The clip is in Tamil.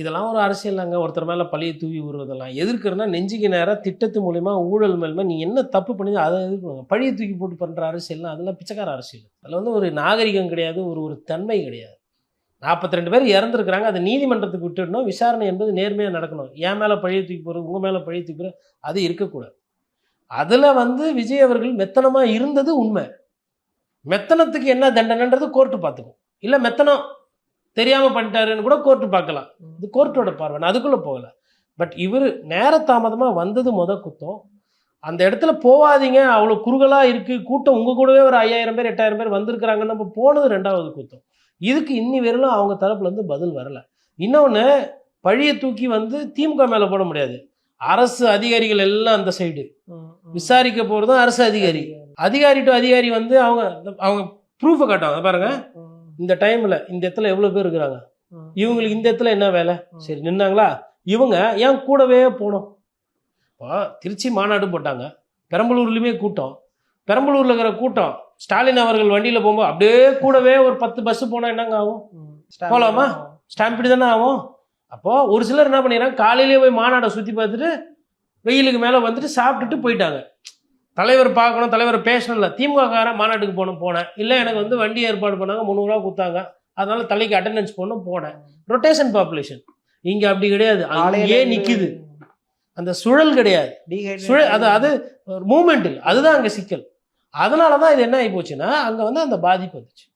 இதெல்லாம் ஒரு அரசியல்ங்க. ஒருத்தர் மேலே பழிய தூவி விடுறதெல்லாம் எதிர்க்கிறனா நெஞ்சுக்கு நேராக திட்டத்து மூலிமா ஊழல் மூலிமா நீ என்ன தப்பு பண்ணி அதை எதிர்க்கணும். பழிய தூக்கி போட்டு பண்ணுற அரசியல்லாம் அதெல்லாம் பிச்சைக்கார அரசியல். அதில் வந்து ஒரு நாகரிகம் கிடையாது, ஒரு தன்மை கிடையாது. 42 பேர் இறந்துருக்குறாங்க, அதை நீதிமன்றத்துக்கு விட்டுடணும். விசாரணை என்பது நேர்மையாக நடக்கணும். என் மேலே பழிய தூக்கி போகிறது, உங்கள் மேலே பழிய தூக்கி போகிறது, அது இருக்கக்கூடாது. அதில் வந்து விஜய் அவர்கள் மெத்தனமாக இருந்தது உண்மை. மெத்தனத்துக்கு என்ன தண்டனைன்றது கோர்ட்டு பார்த்துக்கும். இல்லை மெத்தனம் தெரியாமல் பண்ணிட்டாருன்னு கூட கோர்ட்டு பார்க்கலாம். இது கோர்ட்டோட பார்வை, நான் அதுக்குள்ளே போகலை. பட் இவர் நேரத்தாமதமாக வந்தது குத்தம். அந்த இடத்துல போகாதீங்க, அவ்வளோ குறுகலாக இருக்குது, கூட்டம் உங்கள் கூடவே ஒரு 5000 பேர் 8000 பேர் வந்திருக்கிறாங்கன்னு நம்ம போனது 2வது குத்தம். இதுக்கு இன்னி வரையிலும் அவங்க தரப்புலேருந்து பதில் வரலை. இன்னொன்று, பழியை தூக்கி வந்து திமுக மேலே போட முடியாது. அரசு அதிகாரிகள் எல்லாம் அந்த சைடு விசாரிக்க போகிறதும் அரசு அதிகாரி டு அதிகாரி வந்து அவங்க ப்ரூஃபை காட்டுவாங்க. பாருங்க, இந்த டைமில் இந்த இடத்துல எவ்வளோ பேர் இருக்கிறாங்க, இவங்களுக்கு இந்த இடத்துல என்ன வேலை, சரி நின்னாங்களா, இவங்க ஏன் கூடவே போனோம். இப்போ திருச்சி மாநாடு போட்டாங்க, பெரம்பலூர்லேயுமே கூட்டம். பெரம்பலூரில் இருக்கிற கூட்டம் ஸ்டாலின் அவர்கள் வண்டியில் போகும்போது அப்படியே கூடவே ஒரு 10 பஸ்ஸு போனால் என்னங்க ஆகும்? போகலாமா? ஸ்டாம்பிடு தானே ஆகும். அப்போது ஒரு சிலர் என்ன பண்ணிடுறாங்க, காலையிலேயே போய் மாநாடை சுற்றி பார்த்துட்டு வெயிலுக்கு மேலே வந்துட்டு சாப்பிட்டுட்டு போயிட்டாங்க. தலைவர் பார்க்கணும், தலைவர் பேசணும் இல்லை. திமுககாரன் மாநாட்டுக்கு போனேன் இல்லை, எனக்கு வந்து வண்டி ஏற்பாடு பண்ணாங்க, 300 ரூபா கொடுத்தாங்க, அதனால தலைக்கு அட்டெண்டன்ஸ் போனேன். ரொட்டேஷன் பாப்புலேஷன் இங்கே அப்படி கிடையாது. அங்கேயே நிற்கிது, அந்த சுழல் கிடையாது. அது மூமெண்ட் இல்லை, அதுதான் அங்கே சிக்கல். அதனால தான் இது என்ன ஆகி போச்சுன்னா அங்கே வந்து அந்த பாதிப்பு வந்துச்சு.